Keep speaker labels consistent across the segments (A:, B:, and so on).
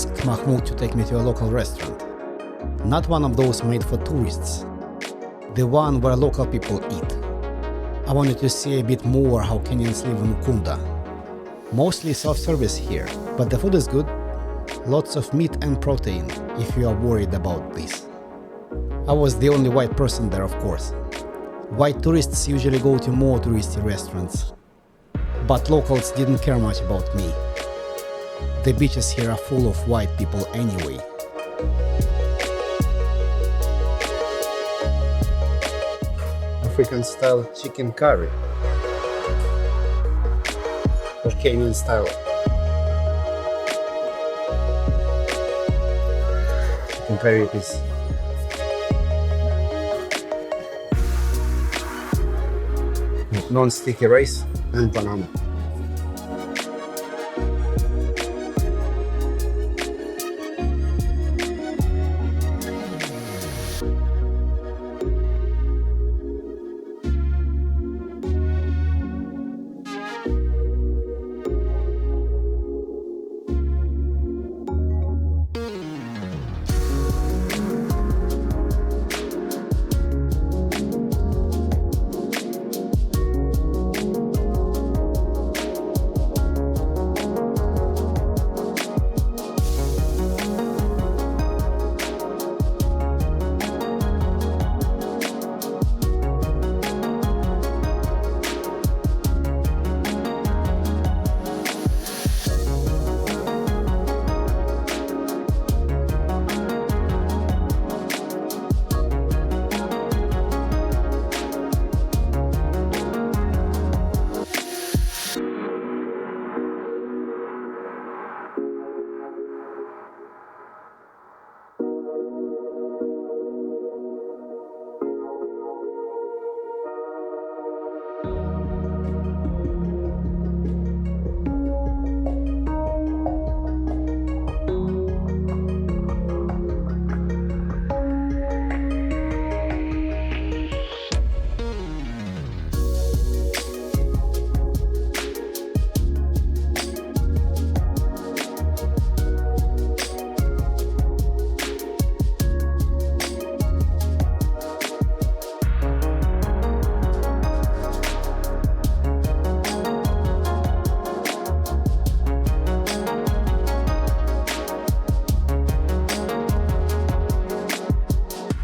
A: asked Mahmoud to take me to a local restaurant. Not one of those made for tourists, the one where local people eat. I wanted to see a bit more how Kenyans live in Ukunda. Mostly self-service here, but the food is good. Lots of meat and protein, if you are worried about this. I was the only white person there, of course. White tourists usually go to more touristy restaurants, but locals didn't care much about me. The beaches here are full of white people anyway.
B: African style chicken curry or Kenyan style. Chicken curry is non-sticky rice and banana.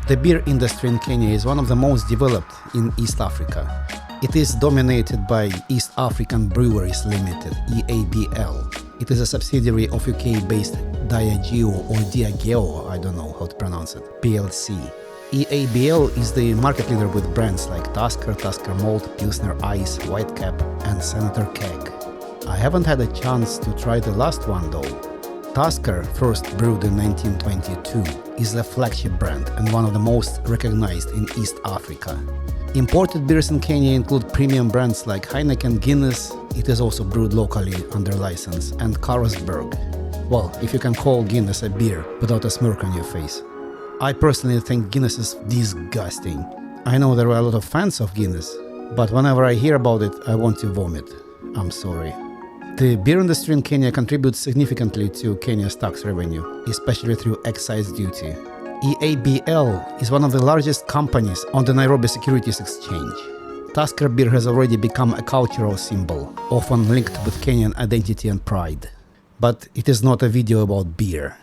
A: The beer industry in Kenya is one of the most developed in East Africa. It is dominated by East African Breweries Limited, EABL. It is a subsidiary of UK-based Diageo or Diageo, I don't know how to pronounce it, PLC. EABL is the market leader with brands like Tusker, Tusker Malt, Pilsner Ice, Whitecap and Senator Keg. I haven't had a chance to try the last one though. Tusker, first brewed in 1922, is the flagship brand and one of the most recognized in East Africa. Imported beers in Kenya include premium brands like Heineken, Guinness. It is also brewed locally under license, and Carlsberg. Well, if you can call Guinness a beer without a smirk on your face. I personally think Guinness is disgusting. I know there are a lot of fans of Guinness, but whenever I hear about it, I want to vomit. I'm sorry. The beer industry in Kenya contributes significantly to Kenya's tax revenue, especially through excise duty. EABL is one of the largest companies on the Nairobi Securities Exchange. Tusker beer has already become a cultural symbol, often linked with Kenyan identity and pride. But it is not a video about beer.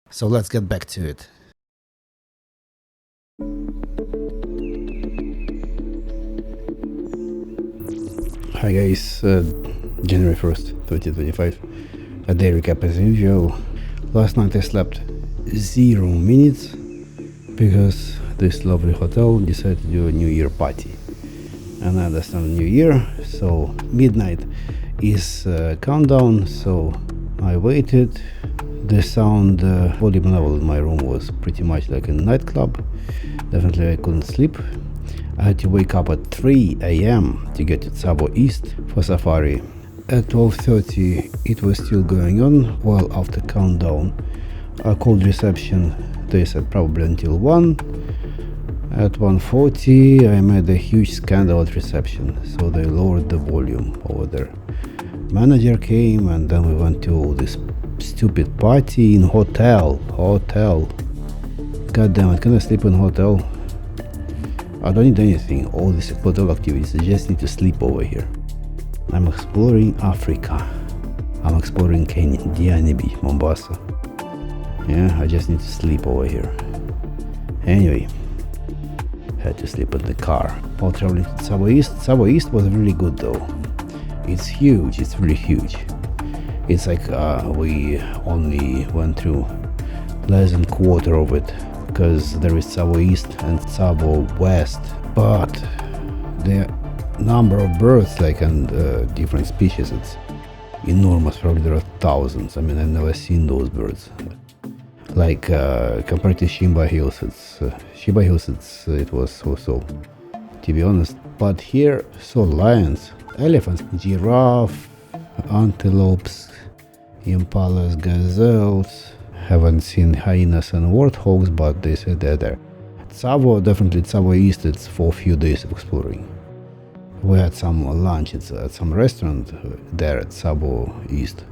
A: So let's get back to it.
C: Hi guys, January 1st, 2025. A day recap as usual. Last night I slept 0 minutes because this lovely hotel decided to do a New Year party. And I understand New Year, so midnight is countdown, so I waited. The sound volume level in my room was pretty much like a nightclub. Definitely I couldn't sleep. I had to wake up at 3 a.m. to get to Tsavo East for safari. At 12:30 it was still going on, while after countdown I called reception. They said probably until 1. At 1:40 I made a huge scandal at reception, so they lowered the volume over there. Manager came and then we went to this stupid party in hotel. God damn it, can I sleep in hotel? I don't need anything, all these hotel activities, I just need to sleep over here. I'm exploring Africa. I'm exploring Kenya, Diani Beach, Mombasa. Yeah, I just need to sleep over here. Anyway, had to sleep in the car. While traveling to Tsavo East. Tsavo East was really good though. It's huge, it's really huge. It's like we only went through less than quarter of it, because there is Tsavo East and Tsavo West, but the number of birds and different species, it's enormous. Probably there are thousands. I mean, I've never seen those birds. Compared to Shimba Hills, it was so, to be honest. But here, saw lions, elephants, giraffe, antelopes, impalas, gazelles. Haven't seen hyenas and warthogs, but they said they're there. Tsavo East, it's for a few days of exploring. We had some lunch at some restaurant there at Tsavo East.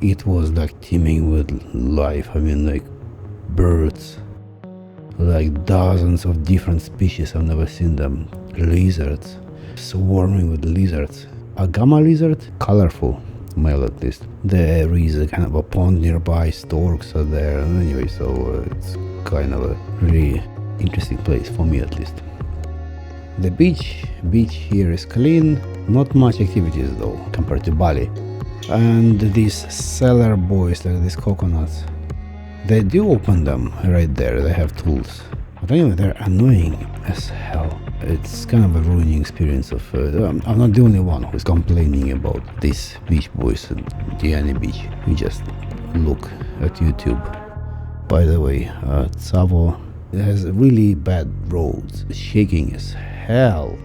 C: It was teeming with life. I mean, birds, dozens of different species. I've never seen them. Lizards, swarming with lizards. A gamma lizard, colorful, male at least. There is a kind of a pond nearby, storks are there, and anyway, so it's kind of a really interesting place for me at least. The beach here is clean, not much activities though compared to Bali. And these cellar boys, these coconuts, they do open them right there, they have tools. But anyway, they're annoying as hell. It's kind of a ruining experience of, I'm not the only one who's complaining about these beach boys at Diani Beach. You just look at YouTube. By the way, Tsavo has really bad roads, shaking as hell.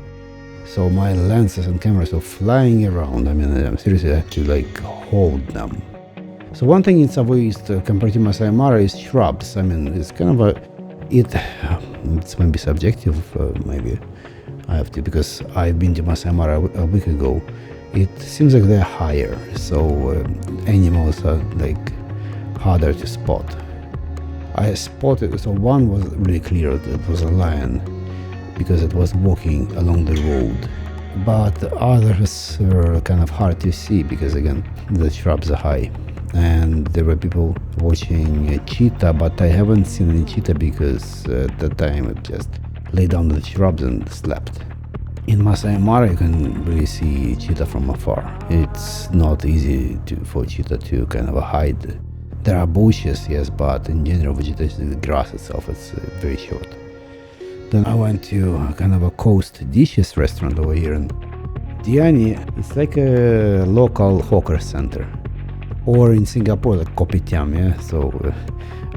C: So my lenses and cameras are flying around. I mean, seriously, I have to hold them. So one thing in Tsavo East compared to Masai Mara is shrubs. I mean, it's kind of it's maybe subjective, maybe I have to, because I've been to Masai Mara a week ago. It seems like they're higher, so animals are harder to spot. I spotted, so one was really clear, it was a lion, because it was walking along the road. But the others were kind of hard to see, because again, the shrubs are high. And there were people watching a cheetah, but I haven't seen any cheetah because at the time it just lay down the shrubs and slept. In Masai Mara you can really see cheetah from afar. It's not easy for cheetah to kind of hide. There are bushes, yes, but in general vegetation, the grass itself is very short. Then I went to kind of a coast dishes restaurant over here in Diani. It's like a local hawker center. Or in Singapore, like kopitiam, yeah? So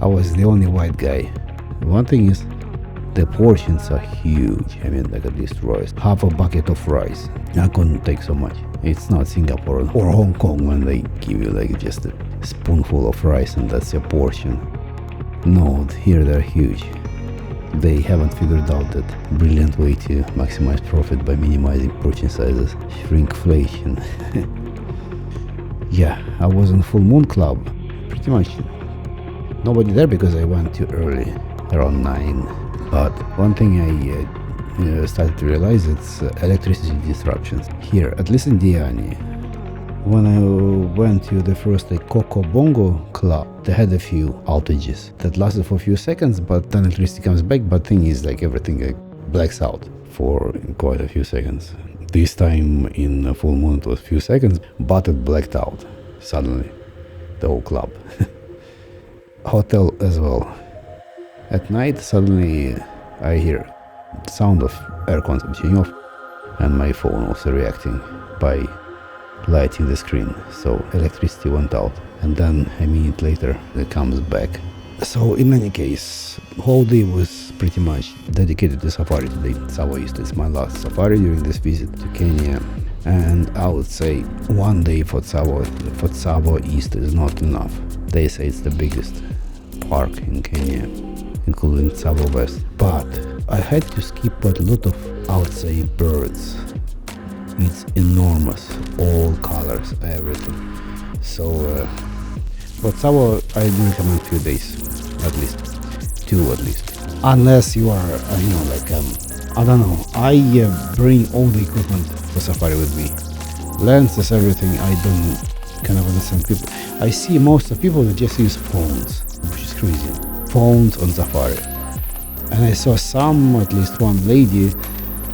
C: I was the only white guy. One thing is, the portions are huge. I mean, at least rice. Half a bucket of rice. I couldn't take so much. It's not Singapore or Hong Kong when they give you just a spoonful of rice and that's your portion. No, here they're huge. They haven't figured out that brilliant way to maximize profit by minimizing portion sizes. Shrinkflation. Yeah, I was in Full Moon Club. Pretty much nobody there because I went too early, around 9. But one thing I started to realize, it's electricity disruptions. Here, at least in Diani. When I went to the first Coco Bongo club, they had a few outages that lasted for a few seconds, but then electricity comes back. But thing is, everything blacks out for quite a few seconds. This time in Full Moon it was a few seconds, but it blacked out suddenly, the whole club. Hotel as well. At night suddenly I hear the sound of air conditioning off and my phone also reacting by lighting the screen. So electricity went out and then a minute later it comes back. So in any case, whole day was pretty much dedicated to safari today. Tsavo East is my last safari during this visit to Kenya, and I would say one day for Tsavo East is not enough. They say it's the biggest park in Kenya, including Tsavo West, but I had to skip a lot of outside birds. It's enormous, all colors, everything. So But Savo, I do recommend few days, at least 2 at least. Unless you are, I don't know. I bring all the equipment for safari with me. Lenses, everything. I don't kind of understand people. I see most of people that just use phones, which is crazy. Phones on safari. And I saw some, at least one lady,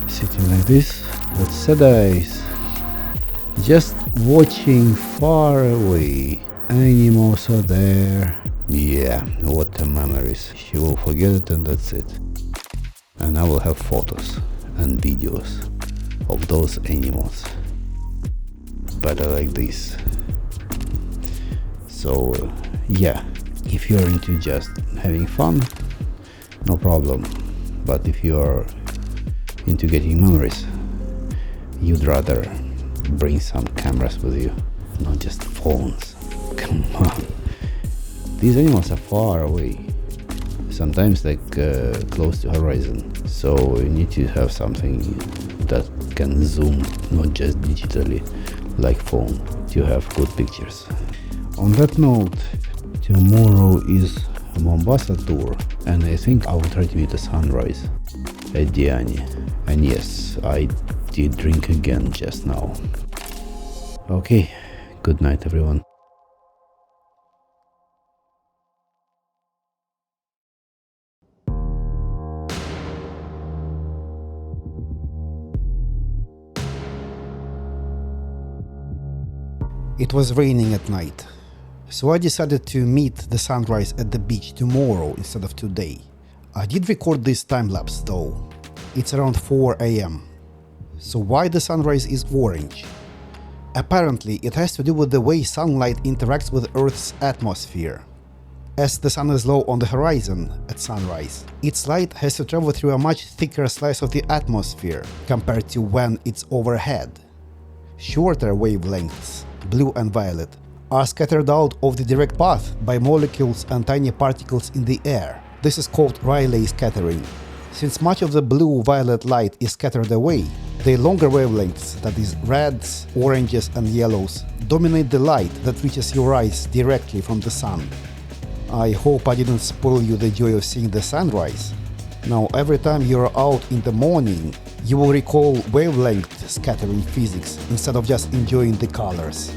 C: sitting like this with sad eyes, just watching far away. Animals are there. Yeah, what a memories. She will forget it and that's it. And I will have photos and videos of those animals. Better like this. So yeah, if you're into just having fun, no problem. But if you're into getting memories, you'd rather bring some cameras with you, not just phones. Come on. These animals are far away, sometimes like close to horizon, so you need to have something that can zoom, not just digitally like phone, to have good pictures. On that note, tomorrow is a Mombasa tour, and I think I will try to meet the sunrise at Diani. And yes, I did drink again just now. Okay, good night everyone.
A: It was raining at night, so I decided to meet the sunrise at the beach tomorrow instead of today. I did record this time-lapse though. It's around 4 AM. So why the sunrise is orange? Apparently it has to do with the way sunlight interacts with Earth's atmosphere. As the sun is low on the horizon at sunrise, its light has to travel through a much thicker slice of the atmosphere compared to when it's overhead. Shorter wavelengths, blue and violet, are scattered out of the direct path by molecules and tiny particles in the air. This is called Rayleigh scattering. Since much of the blue-violet light is scattered away, the longer wavelengths, that is reds, oranges and yellows, dominate the light that reaches your eyes directly from the sun. I hope I didn't spoil you the joy of seeing the sunrise. Now every time you're out in the morning, you will recall wavelength scattering physics instead of just enjoying the colors.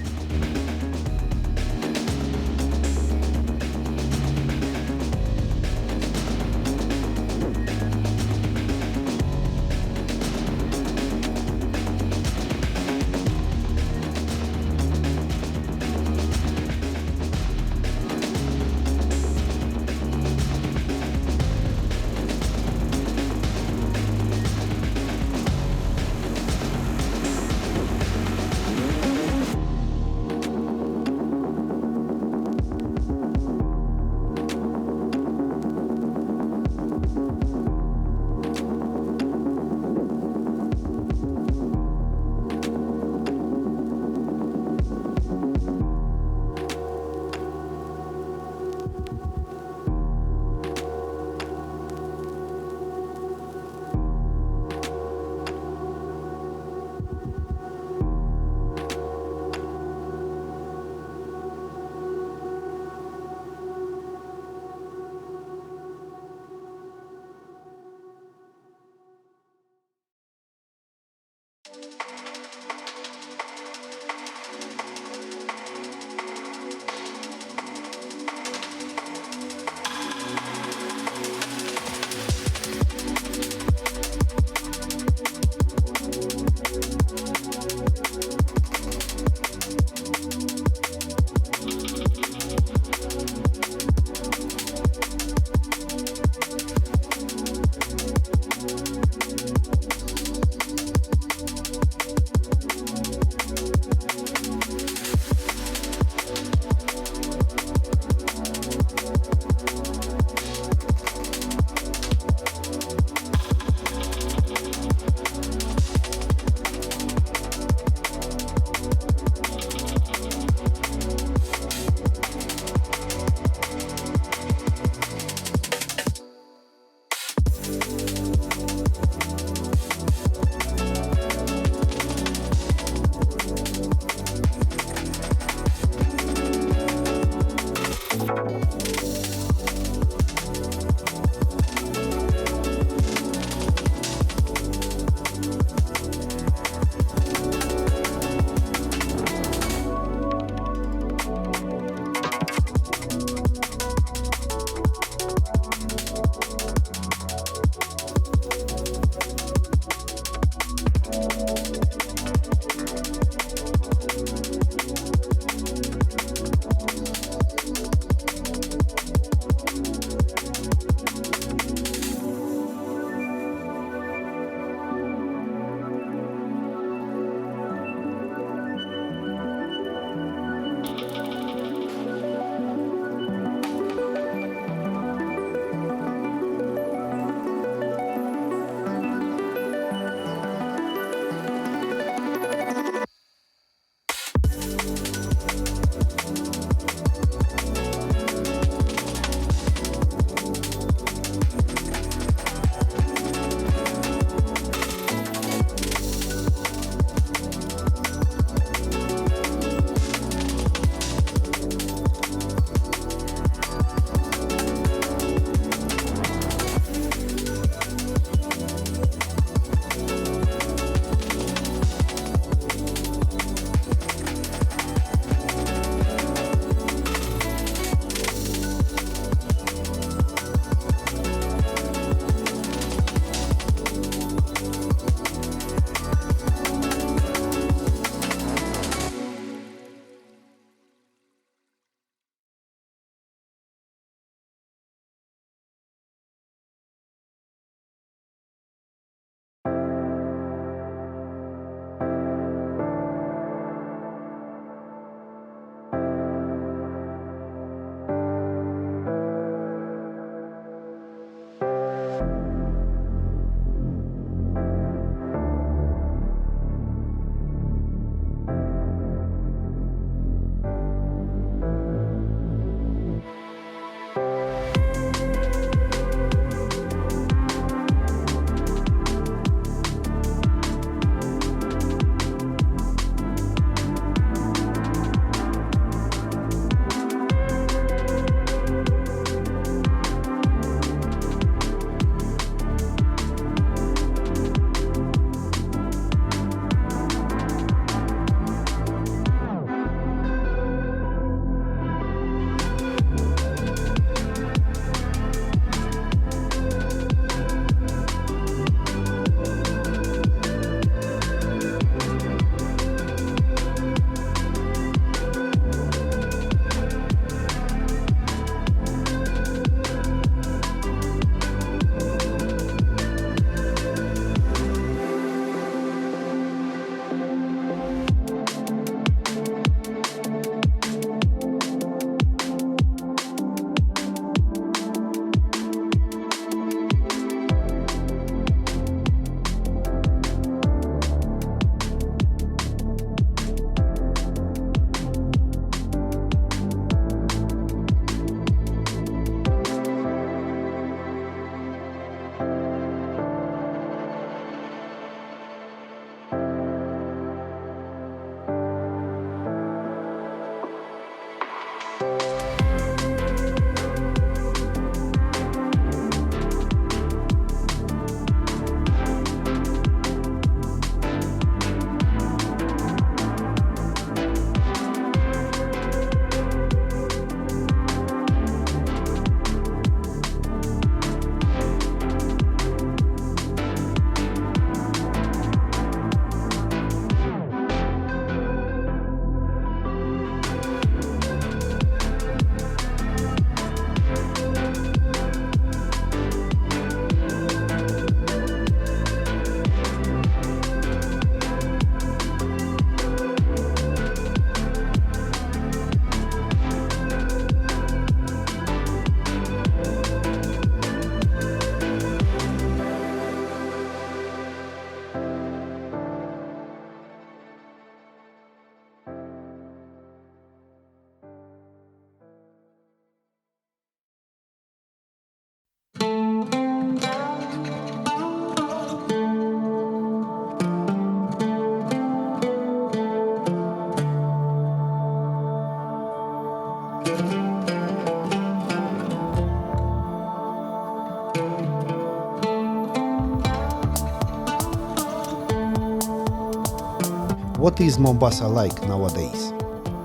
A: What is Mombasa like nowadays?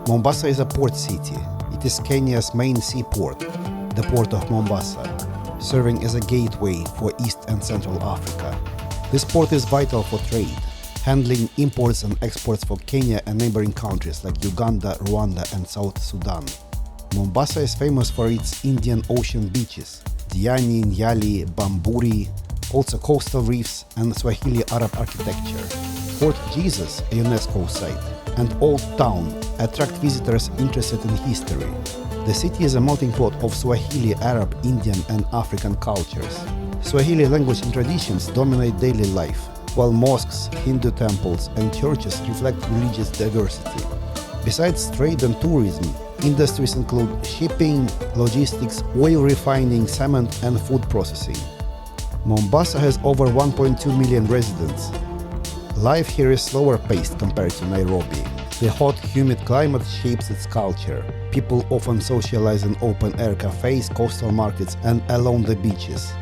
A: Mombasa is a port city. It is Kenya's main seaport, the port of Mombasa, serving as a gateway for East and Central Africa. This port is vital for trade, handling imports and exports for Kenya and neighboring countries like Uganda, Rwanda and South Sudan. Mombasa is famous for its Indian Ocean beaches, Diani, Nyali, Bamburi, also coastal reefs and Swahili Arab architecture. Fort Jesus, a UNESCO site, and Old Town attract visitors interested in history. The city is a melting pot of Swahili, Arab, Indian and African cultures. Swahili language and traditions dominate daily life, while mosques, Hindu temples and churches reflect religious diversity. Besides trade and tourism, industries include shipping, logistics, oil refining, cement and food processing. Mombasa has over 1.2 million residents. Life here is slower paced compared to Nairobi. The hot, humid climate shapes its culture. People often socialize in open-air cafes, coastal markets and along the beaches.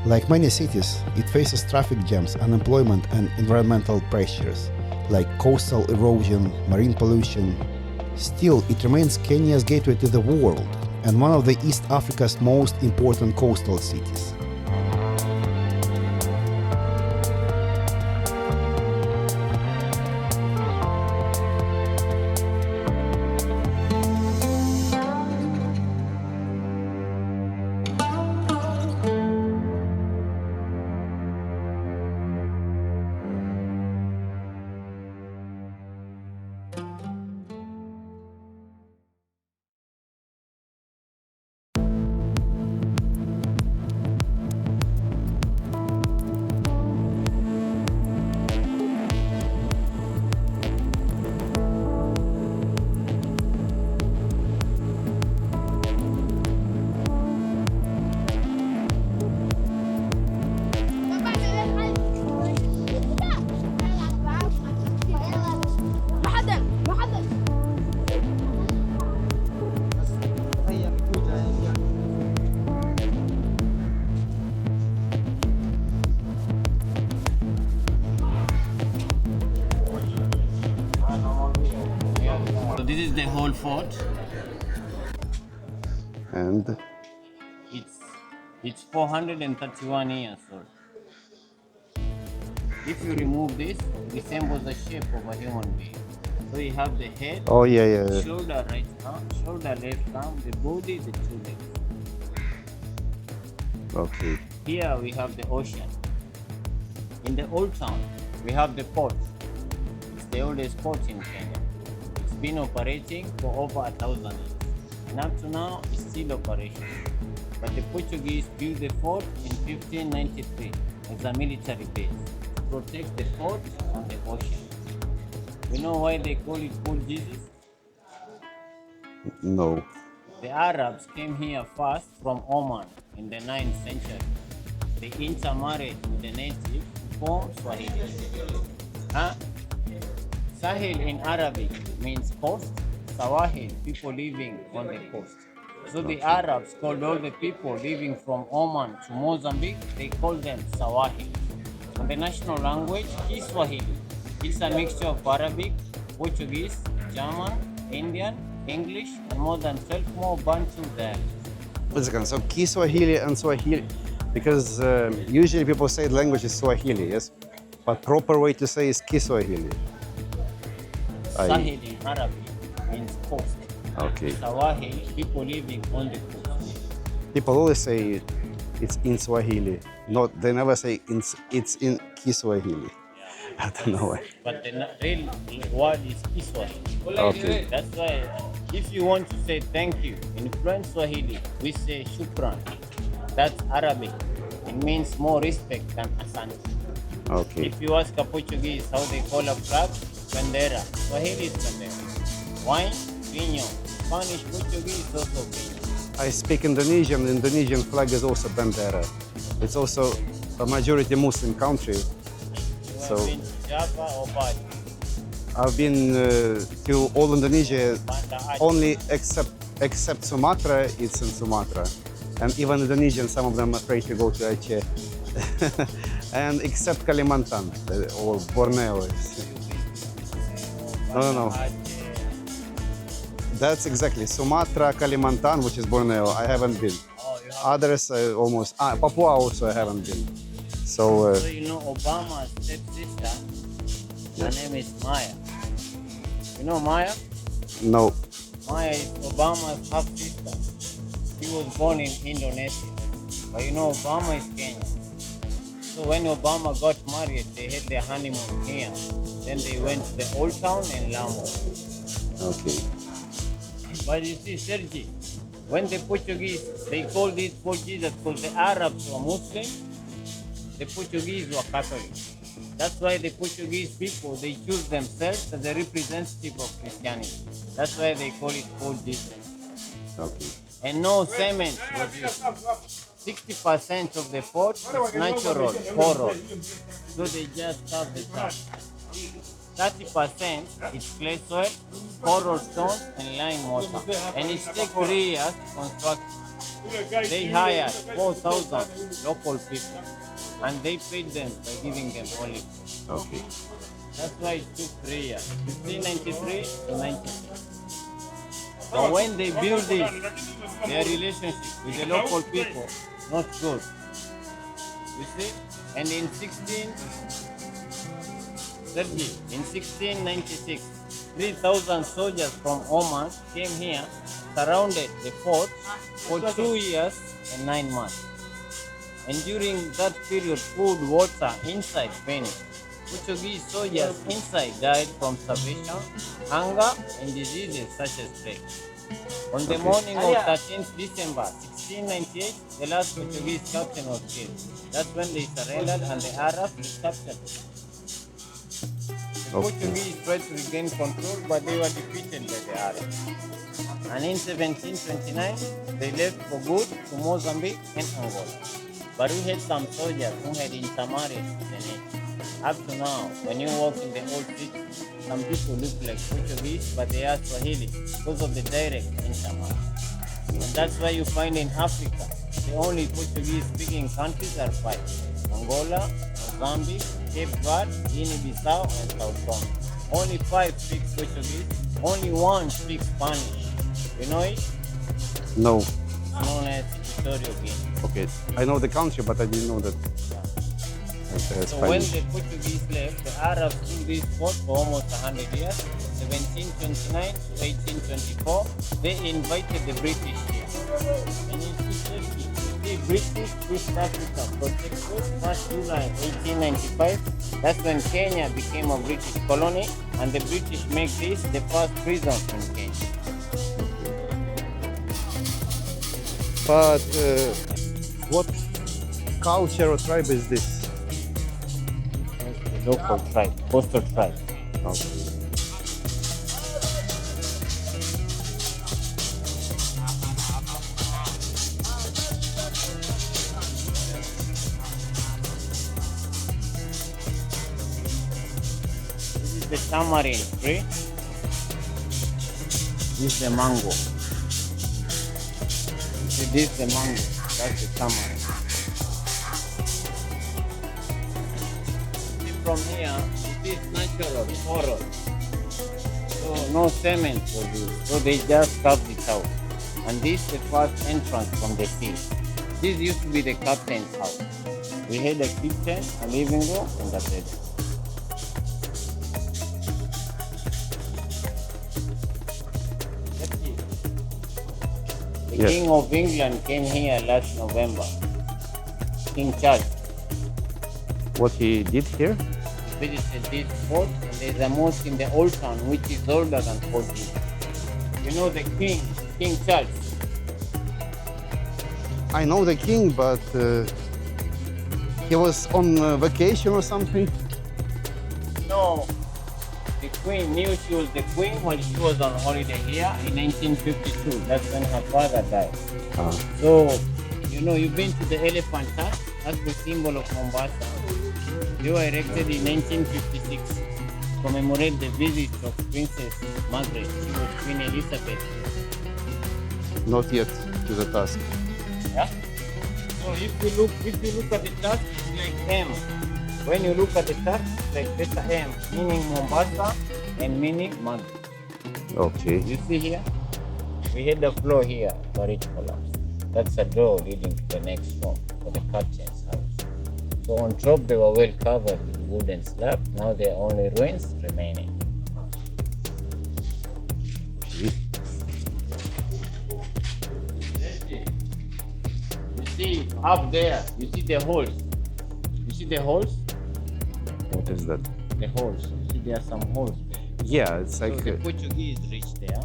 A: Like many cities, it faces traffic jams, unemployment and environmental pressures, like coastal erosion, marine pollution. Still, it remains Kenya's gateway to the world and one of the East Africa's most important coastal cities.
D: fort.
B: And
D: It's 431 years old. If you remove this, it resembles the shape of a human being. So you have the head,
B: oh yeah.
D: shoulder right arm, shoulder left arm, the body, the two legs.
B: Okay.
D: Here we have the ocean. In the old town, we have the port. It's the oldest port in Kenya. It's been operating for over 1,000 years. And up to now, it's still operational. But the Portuguese built the fort in 1593 as a military base to protect the fort on the ocean. You know why they call it Port Jesus?
B: No.
D: The Arabs came here first from Oman in the 9th century. They intermarried with the natives to form Swahili. Sahel in Arabic means coast. Swahili, people living on the coast. So the Arabs called all the people living from Oman to Mozambique, they called them Swahili. And the national language is Swahili. It's a mixture of Arabic, Portuguese, German, Indian, English, and more than 12 more Bantu dialects.
B: So Kiswahili and Swahili, because usually people say the language is Swahili, yes? But proper way to say is Kiswahili.
D: Sahel in Arabic means coast.
B: Okay.
D: Swahili, people living on the coast.
B: People always say it's in Swahili. They never say it's in Kiswahili. I don't know why.
D: But the real word is Kiswahili.
B: Okay.
D: That's why if you want to say thank you in French Swahili, we say shukran. That's Arabic. It means more respect than asante.
B: Okay.
D: If you ask a Portuguese how they call a flag, bandera. Swahili is bandera. Wine, vinho. Spanish, Portuguese, also vinho.
B: I speak Indonesian. The Indonesian flag is also bandera. It's also a majority Muslim country.
D: You have been to Java or Bali?
B: I've been to all Indonesia,
D: Banda Aceh.
B: only except Sumatra. It's in Sumatra, and even Indonesian, some of them are afraid to go to Aceh, and except Kalimantan or Borneo. No. That's exactly Sumatra, Kalimantan, which is Borneo. I haven't been.
D: Oh, you have.
B: Others almost. Papua also I haven't been. So
D: So you know Obama's stepsister, her name is Maya. You know Maya?
B: no.
D: Maya is Obama's half sister. She was born in Indonesia. But you know Obama is Kenyan. So when Obama got married, they had their honeymoon here. Then they went to the old town in Lamu.
B: Okay.
D: But you see, Sergi, when the Portuguese, they called it Portuguese because the Arabs were Muslim, the Portuguese were Catholic. That's why the Portuguese people, they choose themselves as the representative of Christianity. That's why they call it Portuguese.
B: Okay.
D: And no cement was used. 60% of the fort is natural coral. So they just have the top. 30% is clay soil, coral stones, and lime water. And it takes 3 years to construct. They hired 4,000 local people and they paid them by giving them olive.
B: Okay.
D: That's why it took 3 years, 1593 to 96. But when they built this, their relationship with the local people not good. You see? And in 1696, 3,000 soldiers from Oman came here, surrounded the fort for 2 years and 9 months. And during that period, food, water inside vanished. Portuguese soldiers inside died from starvation, hunger, and diseases such as plague. On the morning of 13th December 1698, the last Portuguese captain was killed. That's when they surrendered and the Arabs captured them. The Portuguese tried to regain control, but they were defeated by the Arabs. And in 1729, they left for good to Mozambique and Angola. But we had some soldiers who had intermarried with the natives. Up to now, when you walk in the old city, some people look like Portuguese, but they are Swahili because of the direct intermarriage. And that's why you find in Africa, the only Portuguese-speaking countries are 5: Angola, Mozambique, Cape Verde, Guinea-Bissau, and Sao Tome. only 5 speak Portuguese, only 1 speaks Spanish. You know it?
B: No.
D: It's known as Equatorial Guinea.
B: Okay. I know the country, but I didn't know that.
D: So when the Portuguese left, the Arabs ruled this spot for almost 100 years. 1729 to 1824, they invited the British here. And in 1850, the British East Africa protected 1st July 1895. That's when Kenya became a British colony, and the British make this the first prison in Kenya.
B: But what culture or tribe is this?
D: The local tribe, coastal tribe.
B: Okay.
D: This is the tamarind tree. This is the mango. See, this is the mango. That's the tamarind. See, from here, it is natural, oral. So no cement was used. So they just carved it out. And this is the first entrance from the sea. This used to be the captain's house. We had a kitchen, a living room, and that's it. The
B: Yes.
D: King of England came here last November. King Charles
B: What he did here?
D: visited this fort, and there's a mosque in the old town which is older than 40. You know the king, King Charles.
B: I know the king, but he was on vacation or something.
D: No, the queen knew she was the queen while she was on holiday here in 1952. That's when her father died. So, you know, you've been to the elephant tusk. That's the symbol of Mombasa. They were erected in 1956 to commemorate the visit of Princess Margaret. She was Queen Elizabeth.
B: Not yet to the task.
D: Yeah. So if you look at the tusk, it's like M. When you look at the tusk, it's like letter M, meaning Mombasa and meaning Margaret.
B: Okay.
D: You see here? We had the floor here, but it collapsed. That's a door leading to the next room for the captain's house. So on top they were well covered with wooden slab. Now there are only ruins remaining. You see up there, you see the holes. You see the holes?
B: What is that?
D: The holes. You see there are some holes there.
B: Yeah, it's
D: So
B: like
D: the Portuguese reached there.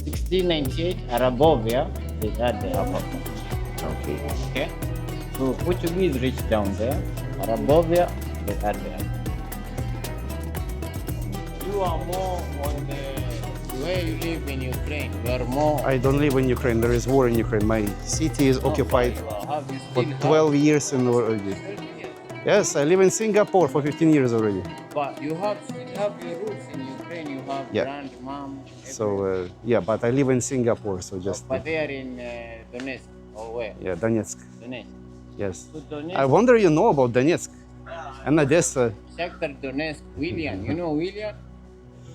D: 1698 Arabovia, they had the upper part.
B: okay.
D: Okay? So Portuguese reached down there. Arabovia, they had the upper. You are more on the where you live in Ukraine. You are more.
B: I don't live in Ukraine. There is war in Ukraine. My city is occupied for 12 years already. Yes, I live in Singapore for 15 years already.
D: But you still have your roots in Ukraine. You have
B: Yeah.
D: grandmom.
B: So yeah, but I live in Singapore, so just
D: But they are in Donetsk or where?
B: yeah, Donetsk.
D: Donetsk.
B: Yes.
D: So Donetsk.
B: I wonder you know about Donetsk and Odessa.
D: Shakhtar Donetsk, William. You know William?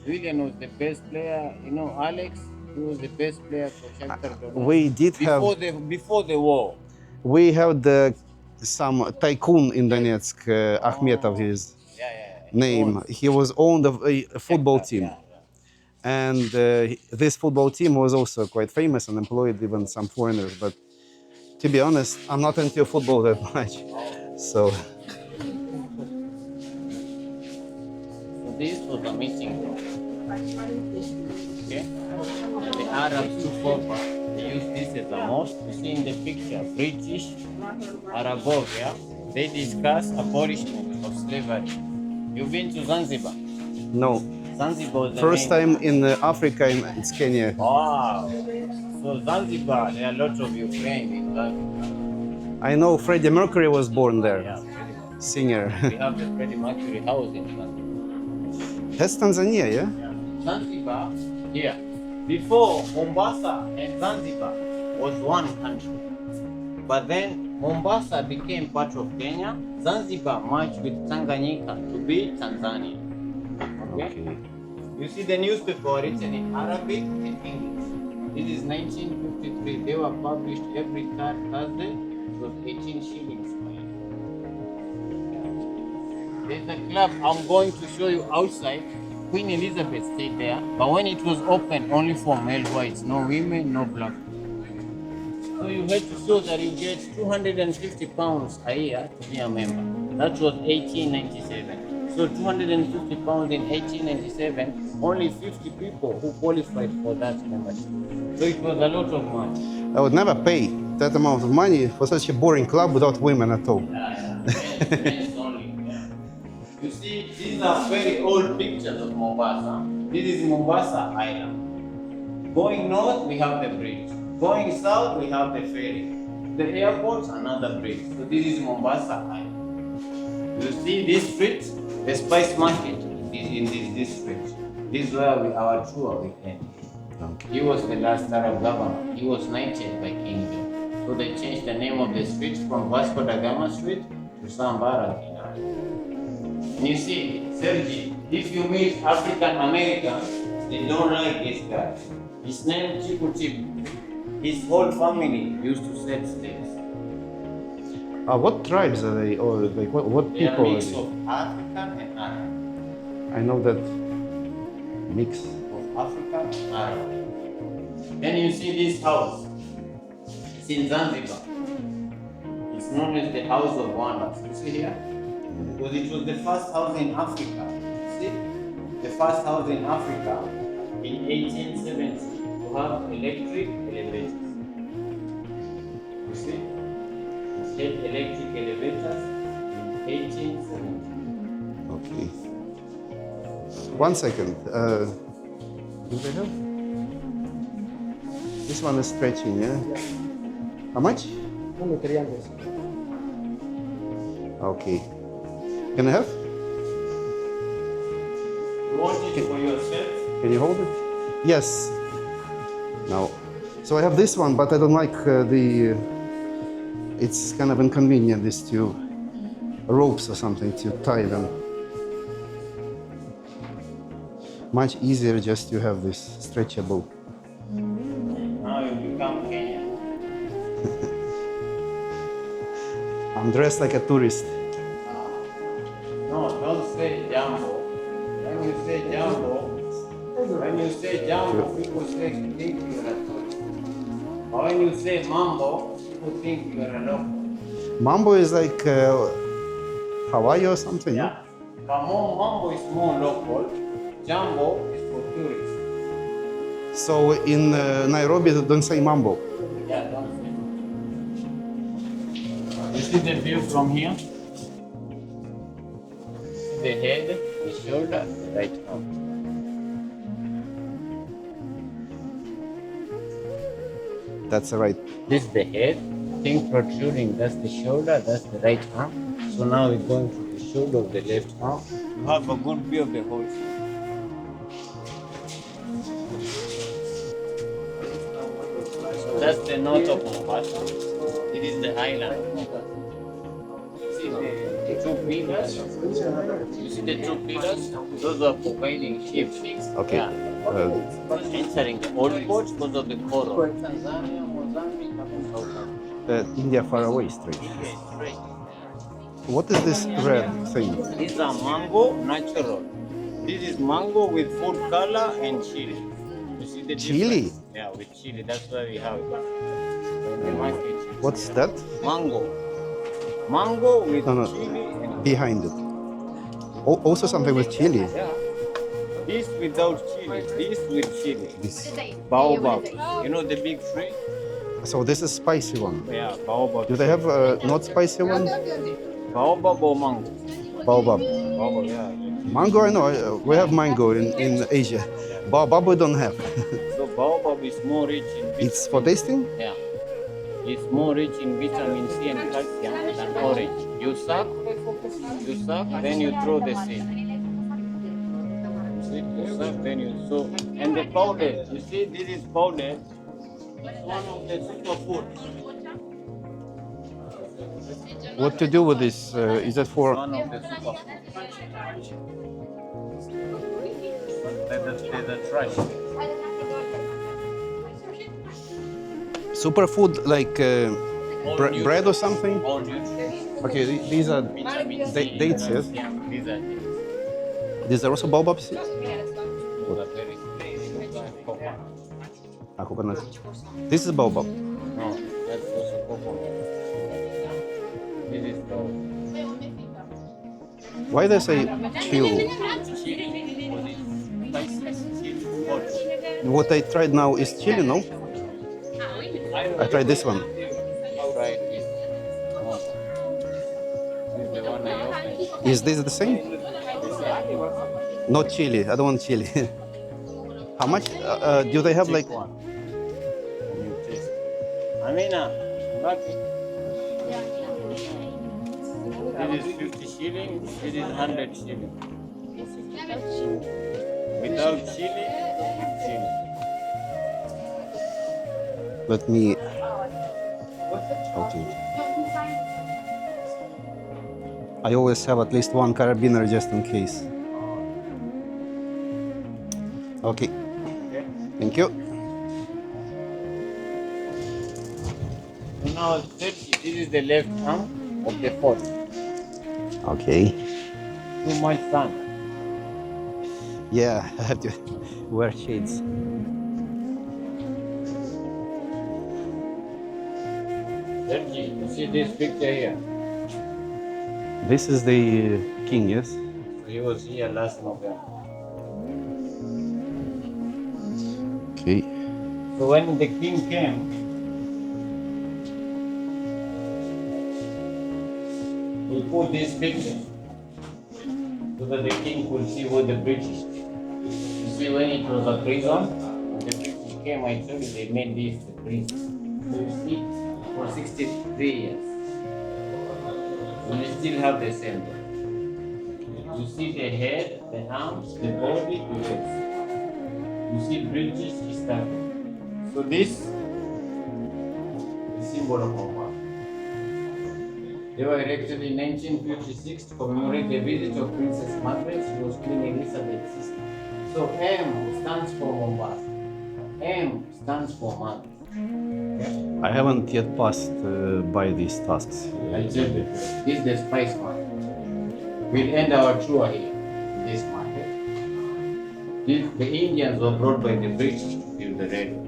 D: William was the best player. You know Alex? He was the best player for Shakhtar Donetsk.
B: We did have
D: Before the war.
B: we had some tycoon in Donetsk, Akhmetov his
D: Yeah.
B: name. He was owned of a football team.
D: Yeah.
B: And this football team was also quite famous and employed even some foreigners. But to be honest, I'm not into football that much. So
D: So this was a meeting room. Okay? And the Arabs took over. They used this as a mosque. You see in the picture, British, Arabovia, they discuss abolishment of slavery. You've been to Zanzibar?
B: no,
D: Zanzibar was the
B: first
D: main-
B: time in Africa, it's Kenya.
D: Wow. So Zanzibar, there are lots of Ukraine in Zanzibar.
B: I know Freddie Mercury was born there,
D: Yeah.
B: singer.
D: We have the Freddie Mercury house in Zanzibar.
B: That's Tanzania, yeah?
D: Zanzibar, here. Before, Mombasa and Zanzibar was one country. But then Mombasa became part of Kenya. Zanzibar merged with Tanganyika to be Tanzania. Okay? You see the newspaper written in Arabic and English. This is 1953. They were published every third Thursday. It was 18 shillings. There's a club I'm going to show you outside. Queen Elizabeth stayed there, but when it was open, only for male whites, no women, no black. So you had to show that you get 250 pounds a year to be a member. That was 1897. So 250 pounds in 1897, only 50 people who qualified for that membership. So it was a lot of money.
B: I would never pay that amount of money for such a boring club without women at all.
D: Men's only. You see, these are very old pictures of Mombasa. This is Mombasa Island. Going north, we have the bridge. Going south, we have the ferry. The airport, another bridge. So this is Mombasa Island. You see this street, the spice market is in this district. This is where our tour will end. He was the last Arab governor. He was knighted by King John. So they changed the name of the street from Vasco da Gama Street to Sambara. And you see, Sergi, if you meet African Americans, they don't like this guy. His name Chiku Chiku. His whole family used to set slaves.
B: What tribes are they, or like what
D: They are a
B: people are
D: mix
B: they?
D: of African and Arab.
B: I know that mix.
D: Of African and Arab. Then you see this house. It's in Zanzibar. It's known as the House of Wonders. You see here? Because it was the first house in Africa. See? The first house in Africa in 1870 to have electric elevators. You see? It had electric elevators in 1870.
B: Okay. 1 second. Do they have? This one is stretching, yeah? How much?
E: Only 300.
B: Okay. Can I have?
D: You want it for yourself?
B: Can you hold it? Yes. Now, so I have this one, but I don't like the. It's kind of inconvenient, these two ropes or something to tie them. Much easier just to have this stretchable.
D: Now you become Kenyan.
B: I'm dressed like a tourist.
D: No, don't say jumbo. When you say jumbo, people think you're a tourist. But when you say mambo, people think you're a local.
B: Mambo is like Hawaii or something, no?
D: Yeah. But mambo is more local. Jumbo is for tourists.
B: So in Nairobi, they don't say mambo.
D: Yeah, don't say. You see the view from here? The head, the shoulder, the right arm.
B: That's right.
D: This is the head, thing protruding, that's the shoulder, that's the right arm. So now we're going to the shoulder of the left arm. You have a good view of the whole thing. So that's the north of Mombasa. It is the highland. See the two pillars? You see the two pillars? Those are providing shade.
B: Okay.
D: Yeah. Entering the old port because of the coral. Tanzania, Mozambique, and South Africa.
B: India far away straight.
D: India is straight.
B: What is this red thing?
D: These are mango natural. This is mango with food color and chili. You see the
B: Chili?
D: difference? Yeah, with chili. That's why we have it. In the market.
B: What's that?
D: Mango. Mango with
B: No, no.
D: chili and
B: Behind it. Also something with chili.
D: yeah. This without chili. This with chili.
B: This.
D: Baobab. You know the big tree?
B: So this is spicy one.
D: Yeah, baobab.
B: Do they have not spicy one?
D: Baobab or mango?
B: Baobab.
D: Baobab, yeah.
B: Mango, I know. We have mango in Asia. Baobab we don't have.
D: So baobab is more rich in vitamin.
B: It's for tasting?
D: Yeah. It's more rich in vitamin C and calcium than orange. You suck, then you throw the seed. See, you suck, then you sow. And the powder, you see, this is powder. It's one of the superfoods.
B: What to do with this? Is that for?
D: One of the superfoods. There's a trash.
B: Superfood like bread or something?
D: All nutrients.
B: Okay, these are
D: Vitamin C,
B: dates, yes?
D: calcium, these are dates.
B: These are also baobab seeds?
D: Those are very coconut.
B: Ah, coconut. This is baobab.
D: No, that's also coconut. This is the
B: Why they say chill?
D: chili. What is spices? Chili. What?
B: What I tried now is chili, no? I tried this one.
D: Fried fish. No. This is the one I opened.
B: Is this the same? Not chili. I don't want chili. How much do they have? Like
D: Take one. You taste. Amina, lucky. This is 50 shillings. This is 100 shillings. Without chili, chili.
B: let me. Okay. I always have at least one carabiner just in case. Okay. Thank you.
D: So now, this is the left arm of the pot.
B: Okay.
D: Too much sun.
B: Yeah, I have to wear shades.
D: Sergi, you see this picture here?
B: This is the king, yes?
D: He was here last November.
B: Okay.
D: So when the king came, he put this picture so that the king could see what the British did. You see, when it was a prison, when the British came, I told you they made this the prison. So you see, for 63 years, we still have the same. You see the head, the arms, the body, the legs. You see British East Africa. So this is the symbol of Mombasa. They were erected in 1956 to commemorate the visit of Princess Margaret. She was Queen Elizabeth's sister. So M stands for Mombasa. M stands for Margaret.
B: I haven't yet passed by these tasks.
D: I tell you, this is the spice market. We'll end our tour here, in this market. The Indians were brought by the British to build the railway.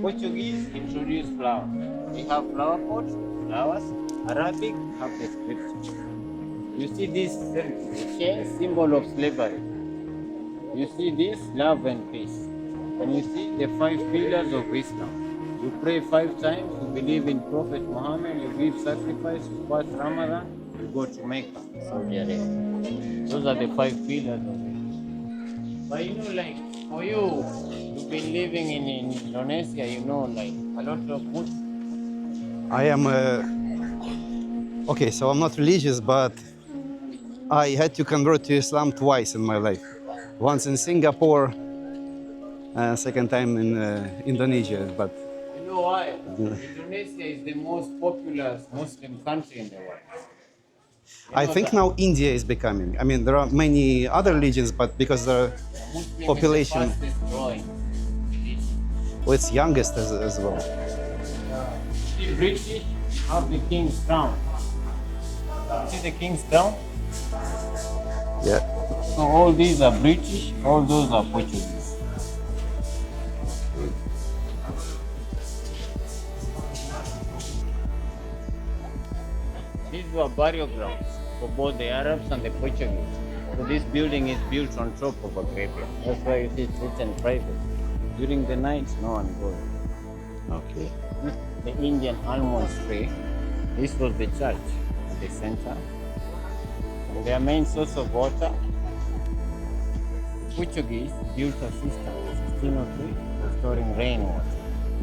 D: Portuguese introduced flower. We have flower pots, flowers. Arabic have the scriptures. You see this chain, symbol of slavery. You see this, love and peace. And you see the 5 pillars of Islam. You pray 5 times, you believe in Prophet Muhammad, you give sacrifice, you fast Ramadan, you go to Mecca, Saudi Arabia. Those are the 5 pillars of Islam. But you know, like, for you, you've been living in Indonesia, you know, like, a lot of Muslims.
B: I am. Okay, so I'm not religious, but I had to convert to Islam twice in my life. Once in Singapore, second time in Indonesia. But
D: You know why? Indonesia is the most popular Muslim country in the world.
B: I think now India is becoming. I mean, there are many other religions, but because the
D: Muslim
B: population,
D: is the fastest growing.
B: well, it's youngest as well.
D: The British have the king's crown. See the king's crown?
B: Yeah.
D: So all these are British, all those are Portuguese. These were burial grounds for both the Arabs and the Portuguese. So this building is built on top of a graveyard. That's why you see it's written private. During the night, no one goes.
B: Okay.
D: The Indian almond tree. This was the church at the center. And their main source of water, the Portuguese built a system in 1603 for storing rainwater.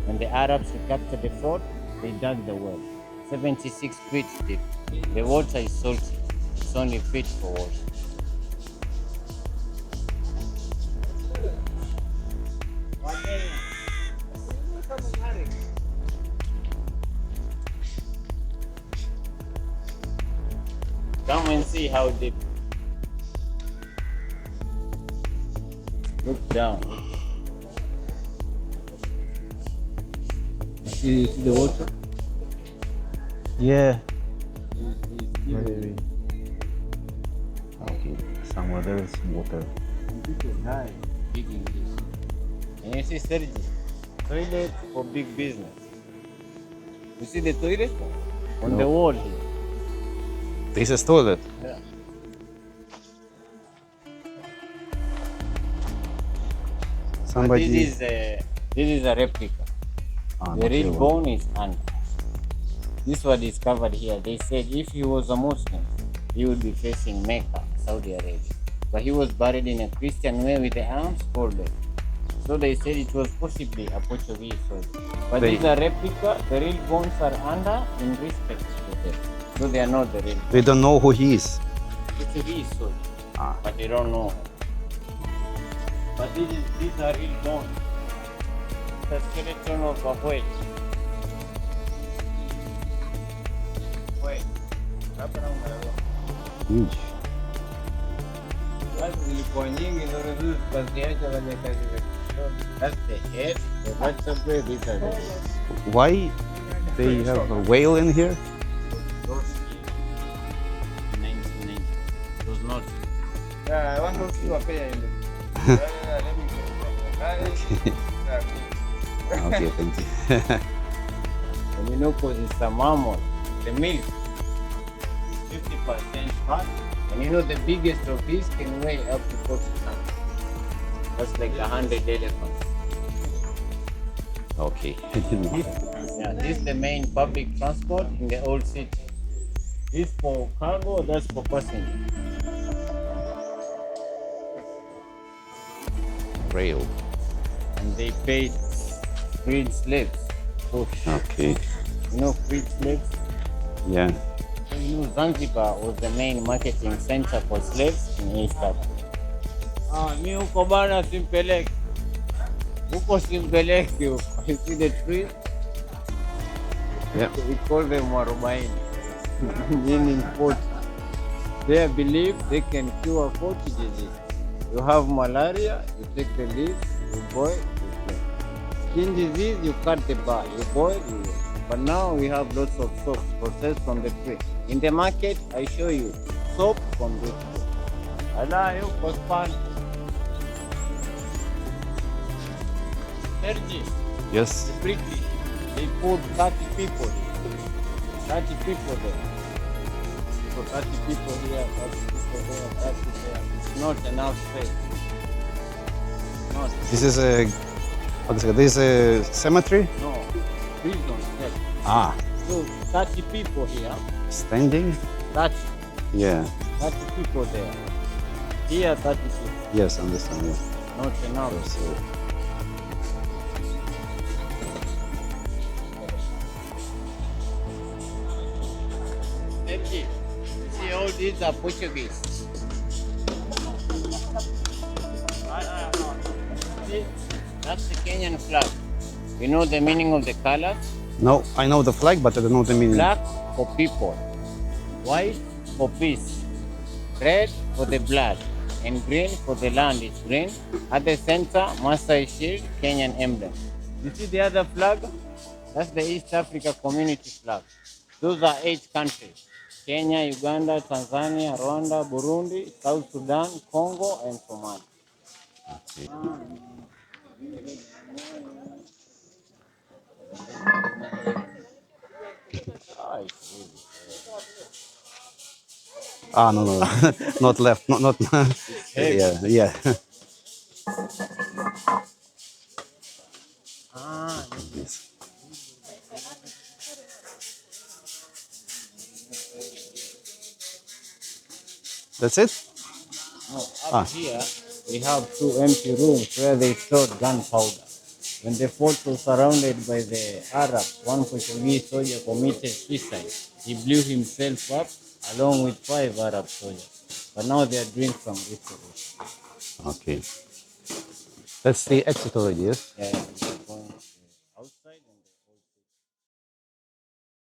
D: When the Arabs recaptured the fort, they dug the well, 76 feet deep. The water is salty. It's only fit for washing. Come and see how deep. Look down. You see the water?
C: Yeah. Very. Okay. Somewhere there is water.
D: Big English. And you see Sergi, toilet for big business. You see the toilet on the wall here.
B: This is toilet.
D: Yeah. But
B: Somebody.
D: this is a replica.
C: Ah,
D: The
C: not
D: real
C: one.
D: bone is under. This was discovered here. They said if he was a Muslim, he would be facing Mecca, Saudi Arabia. But he was buried in a Christian way with the arms folded. So they said it was possibly a Portuguese soldier. But these are replica. The real bones are under in respect to them. So they are not the real bones.
B: We don't know who he is.
D: Portuguese soldier.
B: Ah.
D: But they don't know. But these are real bones. The skeleton of a whale. Whale.
C: Huge.
D: That's the head, the rest of the these are the
B: Why they have a whale in here?
D: those 1990. Those not.
E: I want to see a pair in
B: Okay, thank you.
D: And you know, because it's a mammal, the milk is 50% fat. And you know, the biggest of these can weigh up to 40 tons. That's like 100 elephants.
B: Okay, I didn't know.
D: Yeah, this is the main public transport in the old city. This for cargo, that's for passenger.
B: Rail.
D: And they paid freed slaves. Push.
B: Okay.
D: You know, freed slaves?
B: Yeah.
D: So you know, Zanzibar was the main marketing center for slaves in East Africa. Mi huko bana simpeleki. Huko simpeleki huko. You see the tree?
B: Yeah.
D: We call them warobaini. Meaning 40. They believe they can cure 40 diseases. You have malaria, you take the leaves, you boil, you drink. Skin disease, you cut the bar, you boil, you drink. But now we have lots of soap processed from the tree. In the market, I show you soap from this tree. Allah, you postpone. Sergi,
B: Yes.
D: the British, they put 30 people here. 30 people there. So 30 people here, 30 people there, 30 there. It's not enough space. Not.
B: This is a. What is it? This is a cemetery.
D: No. Prison cell.
B: Ah,
D: So 30 people here,
B: standing.
D: 30
B: Yeah.
D: people there. Here 30 people.
B: Yes, understand. Yeah.
D: Not enough.
B: So,
D: Sergi, see all these are Portuguese. See, that's the Kenyan flag. You know the meaning of the colors?
B: no, I know the flag, but I don't know the meaning.
D: Black for people, white for peace, red for the blood, and green for the land is green. At the center, Maasai shield, Kenyan emblem. You see the other flag? That's the East Africa Community flag. Those are 8 countries: Kenya, Uganda, Tanzania, Rwanda, Burundi, South Sudan, Congo, and Somalia. I see.
B: Ah, no, no, not left, not.
D: heavy.
B: Yeah, yeah.
D: Ah,
B: Yes. That's it.
D: no, up here we have 2 empty rooms where they stored gunpowder. When the fort was surrounded by the Arabs, one Portuguese soldier committed suicide. He blew himself up along with 5 Arab soldiers. But now they are doing some research.
B: Okay. That's the exit already, yes?
D: Yeah.